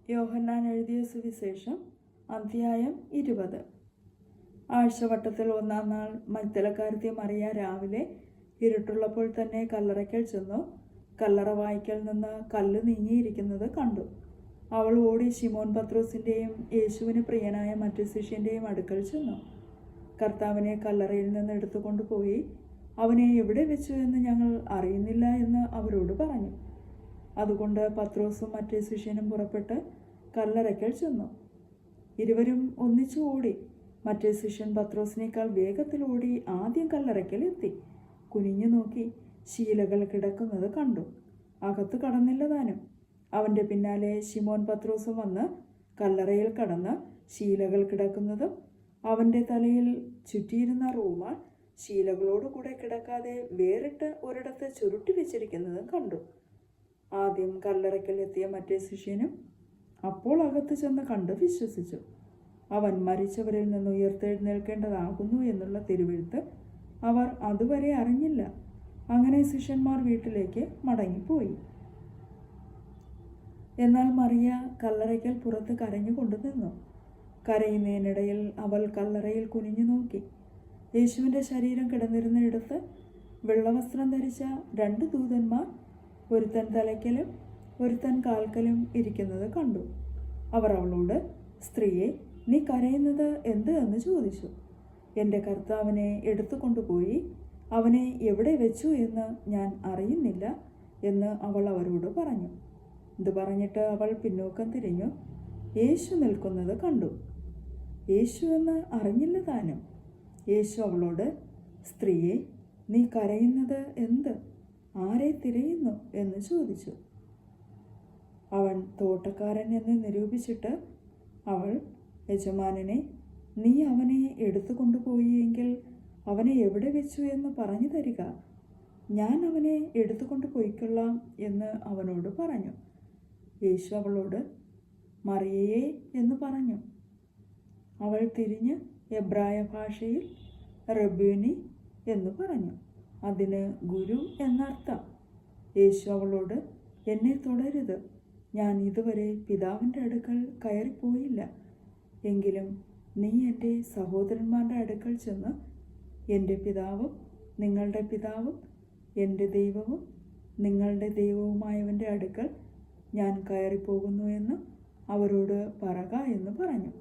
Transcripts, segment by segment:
യോഹന്നാൻ എഴുതിയ സുവിശേഷം അധ്യായം 20. ആഴ്ചവട്ടത്തിൽ 1-ാം നാൾ മഗ്ദലക്കാരത്തി മറിയ രാവിലെ ഇരുട്ടുള്ളപ്പോൾ തന്നെ കല്ലറയ്ക്കൽ ചെന്നു. കല്ലറ വായ്ക്കൽ നിന്ന് കല്ല് നീങ്ങിയിരിക്കുന്നത് കണ്ടു. അവൾ ഓടി ശിമോൻ പത്രോസിൻ്റെയും യേശുവിന് പ്രിയനായ മറ്റു ശിഷ്യൻ്റെയും അടുക്കൽ ചെന്നു. കർത്താവിനെ കല്ലറയിൽ നിന്ന് എടുത്തുകൊണ്ടുപോയി അവനെ എവിടെ വെച്ചു എന്ന് ഞങ്ങൾ അറിയുന്നില്ല എന്ന് അവരോട് പറഞ്ഞു. അതുകൊണ്ട് പത്രോസും മറ്റേ ശിഷ്യനും പുറപ്പെട്ട് കല്ലറയ്ക്കൽ ചെന്നു. ഇരുവരും ഒന്നിച്ചു ഓടി. മറ്റേ ശിഷ്യൻ പത്രോസിനേക്കാൾ വേഗത്തിൽ ഓടി ആദ്യം കല്ലറയ്ക്കൽ എത്തി. കുനിഞ്ഞു നോക്കി ശീലകൾ കിടക്കുന്നത് കണ്ടു. അകത്ത് കടന്നില്ല താനും. അവൻ്റെ പിന്നാലെ ശിമോൻ പത്രോസും വന്ന് കല്ലറയിൽ കടന്ന് ശീലകൾ കിടക്കുന്നതും അവൻ്റെ തലയിൽ ചുറ്റിയിരുന്ന റൂമാൾ ശീലകളോടുകൂടെ കിടക്കാതെ വേറിട്ട് ഒരിടത്ത് ചുരുട്ടി വെച്ചിരിക്കുന്നതും കണ്ടു. ആദ്യം കല്ലറയ്ക്കൽ എത്തിയ മറ്റേ ശിഷ്യനും അപ്പോൾ അകത്ത് ചെന്ന് കണ്ട് വിശ്വസിച്ചു. അവൻ മരിച്ചവരിൽ നിന്ന് ഉയർത്തെഴുന്നേൽക്കേണ്ടതാകുന്നു എന്നുള്ള തിരുവെഴുത്ത് അവർ അതുവരെ അറിഞ്ഞില്ല. അങ്ങനെ ശിഷ്യന്മാർ വീട്ടിലേക്ക് മടങ്ങിപ്പോയി. എന്നാൽ മറിയ കല്ലറയ്ക്കൽ പുറത്ത് കരഞ്ഞുകൊണ്ട് നിന്നു. കരയുന്നതിനിടയിൽ അവൾ കല്ലറയിൽ കുനിഞ്ഞു നോക്കി. യേശുവിൻ്റെ ശരീരം കിടന്നിരുന്ന ഇടത്ത് വെള്ളവസ്ത്രം ധരിച്ച 2 ദൂതന്മാർ, ഒരുത്തൻ തലയ്ക്കലും ഒരുത്തൻ കാൽക്കലും ഇരിക്കുന്നത് കണ്ടു. അവർ അവളോട്, സ്ത്രീയെ, നീ കരയുന്നത് എന്ത് എന്ന് ചോദിച്ചു. എൻ്റെ കർത്താവിനെ എടുത്തുകൊണ്ടുപോയി അവനെ എവിടെ വെച്ചു എന്ന് ഞാൻ അറിയുന്നില്ല എന്ന് അവൾ അവരോട് പറഞ്ഞു. ഇത് പറഞ്ഞിട്ട് അവൾ പിന്നോക്കം തിരിഞ്ഞു യേശു നിൽക്കുന്നത് കണ്ടു. യേശു എന്ന് അറിഞ്ഞില്ല താനും. യേശു അവളോട്, സ്ത്രീയെ, നീ കരയുന്നത് എന്ത്? ആരെ തിരയുന്നു എന്ന് ചോദിച്ചു. അവൻ തോട്ടക്കാരൻ എന്ന് നിരൂപിച്ചിട്ട് അവൾ, യജമാനനെ, നീ അവനെ എടുത്തുകൊണ്ടുപോയി എങ്കിൽ അവനെ എവിടെ വെച്ചു എന്ന് പറഞ്ഞു തരിക. ഞാൻ അവനെ എടുത്തുകൊണ്ട് പോയിക്കൊള്ളാം എന്ന് അവനോട് പറഞ്ഞു. യേശു അവളോട്, മറിയയെ എന്ന് പറഞ്ഞു. അവൾ തിരിഞ്ഞ് എബ്രായ ഭാഷയിൽ റബ്ബൂനി എന്ന് പറഞ്ഞു. അതിന് ഗുരു എന്നർത്ഥം. യേശു അവളോട്, എന്നെ തുടരുത്. ഞാൻ ഇതുവരെ പിതാവിൻ്റെ അടുക്കൽ കയറിപ്പോയില്ല. എങ്കിലും നീ എൻ്റെ സഹോദരന്മാരുടെ അടുക്കൽ ചെന്ന് എൻ്റെ പിതാവും നിങ്ങളുടെ പിതാവും എൻ്റെ ദൈവവും നിങ്ങളുടെ ദൈവവുമായവൻ്റെ അടുക്കൽ ഞാൻ കയറിപ്പോകുന്നു എന്ന് അവരോട് പറക എന്ന് പറഞ്ഞു.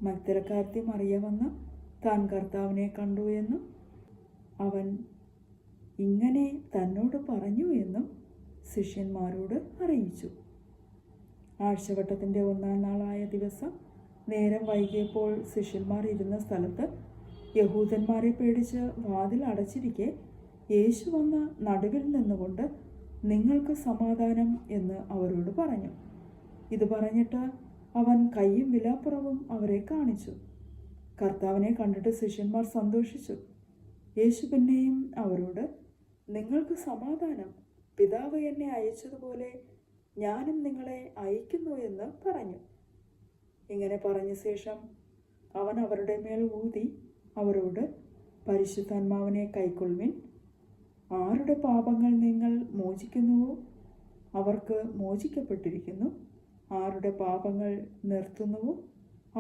മഗ്ദലക്കാരത്തി മറിയ വന്ന് താൻ കർത്താവിനെ കണ്ടു എന്നും അവൻ ഇങ്ങനെ തന്നോട് പറഞ്ഞു എന്നും ശിഷ്യന്മാരോട് അറിയിച്ചു. ആഴ്ചവട്ടത്തിൻ്റെ 1-ാം നാളായ ദിവസം നേരം വൈകിയപ്പോൾ ശിഷ്യന്മാർ ഇരുന്ന സ്ഥലത്ത് യഹൂദന്മാരെ പേടിച്ച് വാതിൽ അടച്ചിരിക്കെ യേശു വന്ന നടുവിൽ നിന്നുകൊണ്ട്, നിങ്ങൾക്ക് സമാധാനം എന്ന് അവരോട് പറഞ്ഞു. ഇത് പറഞ്ഞിട്ട് അവൻ കൈയും വിലാപ്പുറവും അവരെ കാണിച്ചു. കർത്താവിനെ കണ്ടിട്ട് ശിഷ്യന്മാർ സന്തോഷിച്ചു. യേശു പിന്നെയും അവരോട്, നിങ്ങൾക്ക് സമാധാനം. പിതാവ് എന്നെ അയച്ചതുപോലെ ഞാനും നിങ്ങളെ അയക്കുന്നു എന്ന് പറഞ്ഞു. ഇങ്ങനെ പറഞ്ഞ ശേഷം അവൻ അവരുടെ മേൽ ഊതി അവരോട്, പരിശുദ്ധാത്മാവിനെ കൈക്കൊള്ളുവിൻ. ആരുടെ പാപങ്ങൾ നിങ്ങൾ മോചിക്കുന്നുവോ അവർക്ക് മോചിക്കപ്പെട്ടിരിക്കുന്നു. ആരുടെ പാപങ്ങൾ നിർത്തുന്നുവോ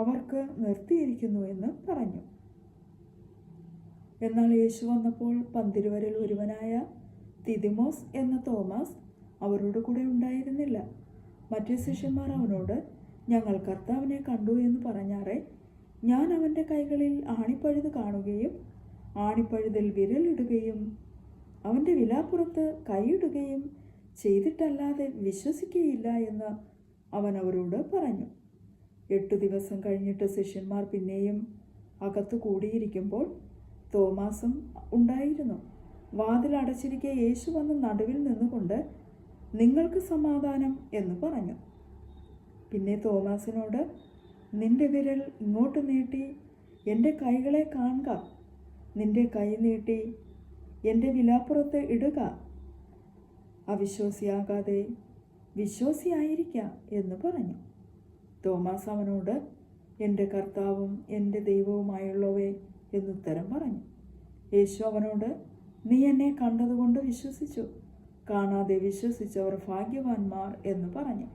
അവർക്ക് നിർത്തിയിരിക്കുന്നു എന്ന് പറഞ്ഞു. എന്നാൽ യേശു വന്നപ്പോൾ പന്തിരുവരിൽ ഒരുവനായ ദിദിമോസ് എന്ന തോമസ് അവരോട് കൂടെ ഉണ്ടായിരുന്നില്ല. മറ്റു ശിഷ്യന്മാർ അവനോട്, ഞങ്ങൾ കർത്താവിനെ കണ്ടു എന്ന് പറഞ്ഞാറേ, ഞാൻ അവൻ്റെ കൈകളിൽ ആണിപ്പഴുത് കാണുകയും ആണിപ്പഴുതിൽ വിരലിടുകയും അവൻ്റെ വിലാപ്പുറത്ത് കൈയിടുകയും ചെയ്തിട്ടല്ലാതെ വിശ്വസിക്കുകയില്ല എന്ന് അവൻ അവരോട് പറഞ്ഞു. 8 ദിവസം കഴിഞ്ഞിട്ട് ശിഷ്യന്മാർ പിന്നെയും അകത്തു കൂടിയിരിക്കുമ്പോൾ തോമാസും ഉണ്ടായിരുന്നു. വാതിൽ അടച്ചിരിക്കെ യേശു വന്ന് നടുവിൽ നിന്നുകൊണ്ട്, നിങ്ങൾക്ക് സമാധാനം എന്ന് പറഞ്ഞു. പിന്നെ തോമാസിനോട്, നിന്റെ വിരൽ ഇങ്ങോട്ട് നീട്ടി എൻ്റെ കൈകളെ കാണുക. നിന്റെ കൈ നീട്ടി എൻ്റെ വിലാപ്പുറത്ത് ഇടുക. അവിശ്വാസിയാകാതെ വിശ്വാസിയായിരിക്കാം എന്ന് പറഞ്ഞു. തോമാസ് അവനോട്, എൻ്റെ കർത്താവും എൻ്റെ ദൈവവുമായുള്ളവേ എന്നുത്തരം പറഞ്ഞു. യേശു അവനോട്, നീ എന്നെ കണ്ടതുകൊണ്ട് വിശ്വസിച്ചു. കാണാതെ വിശ്വസിച്ചവർ ഭാഗ്യവാന്മാർ എന്ന് പറഞ്ഞു.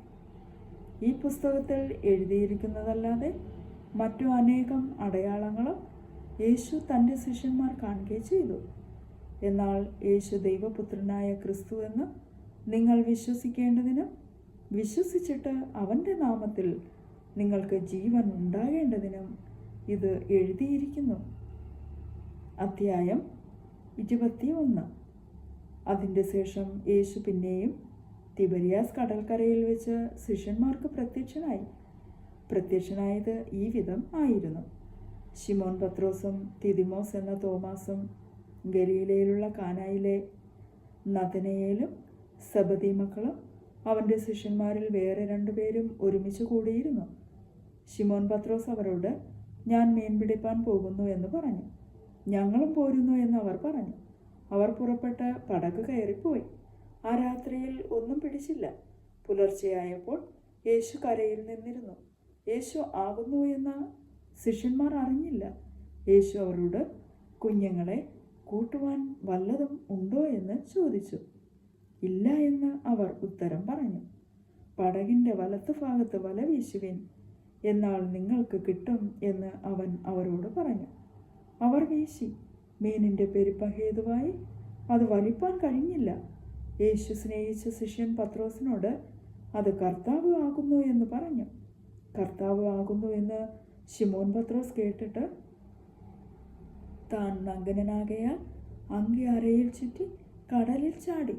ഈ പുസ്തകത്തിൽ എഴുതിയിരിക്കുന്നതല്ലാതെ മറ്റു അനേകം അടയാളങ്ങളും യേശു തൻ്റെ ശിഷ്യന്മാർ കാണുകയും ചെയ്തു. എന്നാൽ യേശു ദൈവപുത്രനായ ക്രിസ്തു എന്ന് നിങ്ങൾ വിശ്വസിക്കേണ്ടതിനും വിശ്വസിച്ചിട്ട് അവൻ്റെ നാമത്തിൽ നിങ്ങൾക്ക് ജീവൻ ഉണ്ടാകേണ്ടതിനും ഇത് എഴുതിയിരിക്കുന്നു. അധ്യായം 21. അതിൻ്റെ ശേഷം യേശു പിന്നെയും തിബരിയാസ് കടൽക്കരയിൽ വെച്ച് ശിഷ്യന്മാർക്ക് പ്രത്യക്ഷനായത് ഈ വിധം ആയിരുന്നു. ശിമോൻ പത്രോസും ദിദിമോസ് എന്ന തോമാസും ഗലീലയിലുള്ള കാനായിലെ നഥനയേലും സെബദി മക്കളും അവൻ്റെ ശിഷ്യന്മാരിൽ വേറെ 2 പേരും ഒരുമിച്ച് കൂടിയിരുന്നു. ശിമോൻ പത്രോസ് അവരോട്, ഞാൻ മീൻ പിടിപ്പാൻ പോകുന്നു എന്ന് പറഞ്ഞു. ഞങ്ങളും പോരുന്നു എന്ന് അവർ പറഞ്ഞു. അവർ പുറപ്പെട്ട് പടക് കയറിപ്പോയി. ആ രാത്രിയിൽ ഒന്നും പിടിച്ചില്ല. പുലർച്ചെയായപ്പോൾ യേശു കരയിൽ നിന്നിരുന്നു. യേശു ആകുന്നു എന്ന് ശിഷ്യന്മാർ അറിഞ്ഞില്ല. യേശു അവരോട്, കുഞ്ഞുങ്ങളെ, കൂട്ടുവാൻ വല്ലതും ഉണ്ടോ എന്ന് ചോദിച്ചു. ഇല്ല എന്ന് അവർ ഉത്തരം പറഞ്ഞു. പടകിൻ്റെ വലത്തുഭാഗത്ത് വല വീശുവിൻ, എന്നാൽ നിങ്ങൾക്ക് കിട്ടും എന്ന് അവൻ അവരോട് പറഞ്ഞു. അവർ വീശി. മീനിൻ്റെ പെരുപ്പ ഹേതുവായി അത് വലിപ്പാൻ കഴിഞ്ഞില്ല. യേശു സ്നേഹിച്ച ശിഷ്യൻ പത്രോസിനോട്, അത് കർത്താവ് ആകുന്നു എന്ന് പറഞ്ഞു. കർത്താവ് ആകുന്നു എന്ന് ശിമോൻ പത്രോസ് കേട്ടിട്ട് താൻ നഗ്നനാകയാൽ അങ്കി അരയിൽ ചുറ്റി കടലിൽ ചാടി.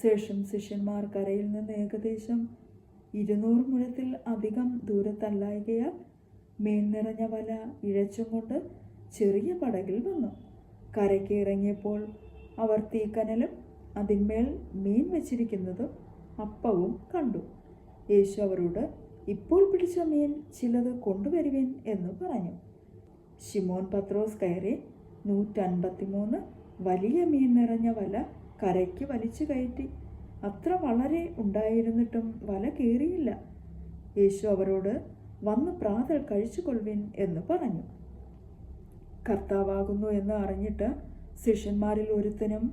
ശേഷം ശിഷ്യന്മാർ കരയിൽ നിന്ന് ഏകദേശം 200 മുഴത്തിൽ അധികം ദൂരത്തല്ലായകയാൽ മീൻ നിറഞ്ഞ വല ഇഴച്ചും കൊണ്ട് ചെറിയ പടകിൽ വന്നു. കരയ്ക്ക് ഇറങ്ങിയപ്പോൾ അവർ തീക്കനലും അതിന്മേൽ മീൻ വെച്ചിരിക്കുന്നതും അപ്പവും കണ്ടു. യേശു അവരോട്, ഇപ്പോൾ പിടിച്ച മീൻ ചിലത് കൊണ്ടുവരുവിൻ എന്ന് പറഞ്ഞു. ശിമോൻ പത്രോസ് കയറി 153 വലിയ മീൻ നിറഞ്ഞ വല കരയ്ക്ക് വലിച്ചു കയറ്റി. അത്ര വളരെ ഉണ്ടായിരുന്നിട്ടും വല കയറിയില്ല. യേശു അവരോട്, വന്ന് പ്രാതൽ കഴിച്ചുകൊള്ളുവിൻ എന്ന് പറഞ്ഞു. കർത്താവാകുന്നു എന്ന് അറിഞ്ഞിട്ട് ശിഷ്യന്മാരിൽ ഒരുത്തനും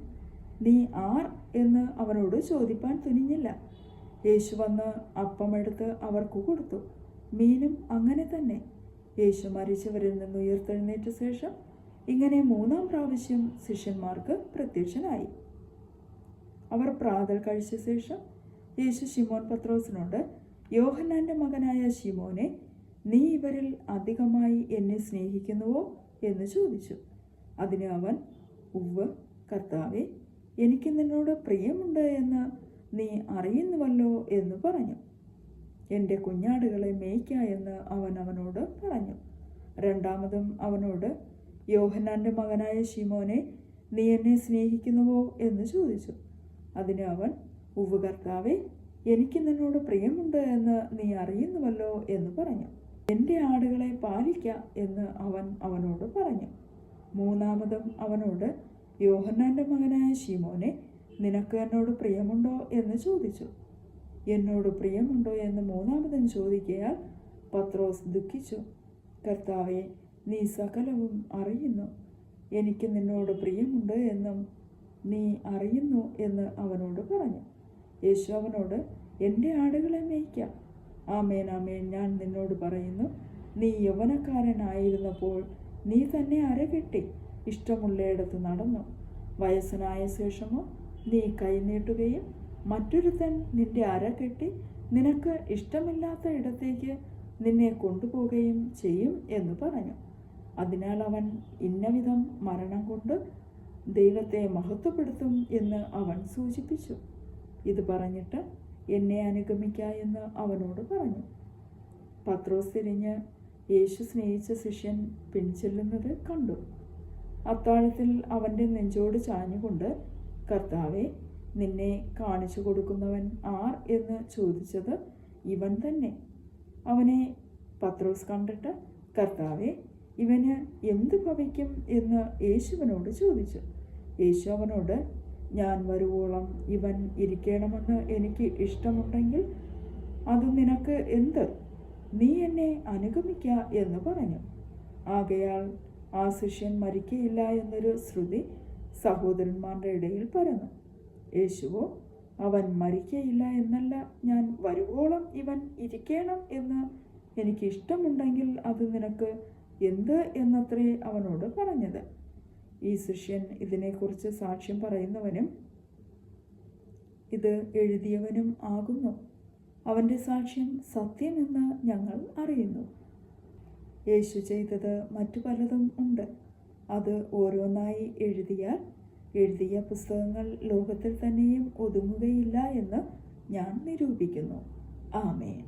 നീ ആർ എന്ന് അവനോട് ചോദിപ്പാൻ തുനിഞ്ഞില്ല. യേശു വന്ന് അപ്പമെടുത്ത് അവർക്ക് കൊടുത്തു. മീനും അങ്ങനെ തന്നെ. യേശു മരിച്ചവരിൽ നിന്ന് ഉയർത്തെഴുന്നേറ്റ ശേഷം ഇങ്ങനെ 3-ാം പ്രാവശ്യം ശിഷ്യന്മാർക്ക് പ്രത്യക്ഷനായി. അവർ പ്രാതൽ കഴിച്ച ശേഷം യേശു ശിമോൻ പത്രോസിനോട്, യോഹന്നാൻ്റെ മകനായ ശിമോനെ, നീ ഇവരിൽ അധികമായി എന്നെ സ്നേഹിക്കുന്നുവോ എന്ന് ചോദിച്ചു. അതിന് അവൻ, ഉവ്വ് കർത്താവേ, എനിക്ക് നിന്നോട് പ്രിയമുണ്ട് എന്ന് നീ അറിയുന്നുവല്ലോ എന്ന് പറഞ്ഞു. എൻ്റെ കുഞ്ഞാടുകളെ മേയ്ക്ക എന്ന് അവൻ അവനോട് പറഞ്ഞു. രണ്ടാമതും അവനോട്, യോഹന്നാൻ്റെ മകനായ ശിമോനെ, നീ എന്നെ സ്നേഹിക്കുന്നുവോ എന്ന് ചോദിച്ചു. അതിന് അവൻ, ഉവ്വ് കർത്താവേ, എനിക്ക് നിന്നോട് പ്രിയമുണ്ട് എന്ന് നീ അറിയുന്നുവല്ലോ എന്ന് പറഞ്ഞു. എൻ്റെ ആടുകളെ പാലിക്ക എന്ന് അവൻ അവനോട് പറഞ്ഞു. മൂന്നാമതും അവനോട്, യോഹന്നാൻ്റെ മകനായ ശിമോനെ, നിനക്ക് എന്നോട് പ്രിയമുണ്ടോ എന്ന് ചോദിച്ചു. എന്നോട് പ്രിയമുണ്ടോ എന്ന് മൂന്നാമതും ചോദിക്കയാൽ പത്രോസ് ദുഃഖിച്ചു. കർത്താവേ, നീ സകലവും അറിയുന്നു. എനിക്ക് നിന്നോട് പ്രിയമുണ്ട് എന്നും നീ അറിയുന്നു എന്ന് അവനോട് പറഞ്ഞു. യേശു അവനോട്, എൻ്റെ ആടുകളെ മേയ്ക്ക. ആമേൻ ആമേൻ, ഞാൻ നിന്നോട് പറയുന്നു, നീ യൗവനക്കാരനായിരുന്നപ്പോൾ നീ തന്നെ അരകെട്ടി ഇഷ്ടമുള്ളയിടത്ത് നടന്നു. വയസ്സനായ ശേഷമോ നീ കൈനീട്ടുകയും മറ്റൊരുത്തൻ നിന്റെ അരകെട്ടി നിനക്ക് ഇഷ്ടമില്ലാത്ത ഇടത്തേക്ക് നിന്നെ കൊണ്ടുപോവുകയും ചെയ്യും എന്ന് പറഞ്ഞു. അതിനാൽ അവൻ ഇന്നവിധം മരണം കൊണ്ട് ദൈവത്തെ മഹത്വപ്പെടുത്തും എന്ന് അവൻ സൂചിപ്പിച്ചു. ഇത് പറഞ്ഞിട്ട് എന്നെ അനുഗമിക്ക എന്ന് അവനോട് പറഞ്ഞു. പത്രോസ് തിരിഞ്ഞ് യേശു സ്നേഹിച്ച ശിഷ്യൻ പിൻചെല്ലുന്നത് കണ്ടു. അത്താഴത്തിൽ അവൻ്റെ നെഞ്ചോട് ചാഞ്ഞുകൊണ്ട്, കർത്താവെ, നിന്നെ കാണിച്ചു കൊടുക്കുന്നവൻ ആർ എന്ന് ചോദിച്ചത് ഇവൻ തന്നെ. അവനെ പത്രോസ് കണ്ടിട്ട്, കർത്താവെ, ഇവന് എന്തു ഭവിക്കും എന്ന് യേശുവിനോട് ചോദിച്ചു. യേശു അവനോട്, ഞാൻ വരുവോളം ഇവൻ ഇരിക്കണമെന്ന് എനിക്ക് ഇഷ്ടമുണ്ടെങ്കിൽ അത് നിനക്ക് എന്ത്? നീ എന്നെ അനുഗമിക്ക എന്ന് പറഞ്ഞു. ആകയാൽ ആ ശിഷ്യൻ മരിക്കയില്ല എന്നൊരു ശ്രുതി സഹോദരന്മാരുടെ ഇടയിൽ പരന്നു. യേശുവോ, അവൻ മരിക്കയില്ല എന്നല്ല, ഞാൻ വരുവോളം ഇവൻ ഇരിക്കണം എന്ന് എനിക്കിഷ്ടമുണ്ടെങ്കിൽ അത് നിനക്ക് എന്ത് എന്നത്രേ അവനോട് പറഞ്ഞത്. ഈ ശിഷ്യൻ ഇതിനെക്കുറിച്ച് സാക്ഷ്യം പറയുന്നവനും ഇത് എഴുതിയവനും ആകുന്നു. അവൻ്റെ സാക്ഷ്യം സത്യമെന്ന് ഞങ്ങൾ അറിയുന്നു. യേശു ചെയ്തത് മറ്റു പലതും ഉണ്ട്. അത് ഓരോന്നായി എഴുതിയാൽ എഴുതിയ പുസ്തകങ്ങൾ ലോകത്തിൽ തന്നെയും ഒതുങ്ങുകയില്ല എന്ന് ഞാൻ നിരൂപിക്കുന്നു. ആമേൻ.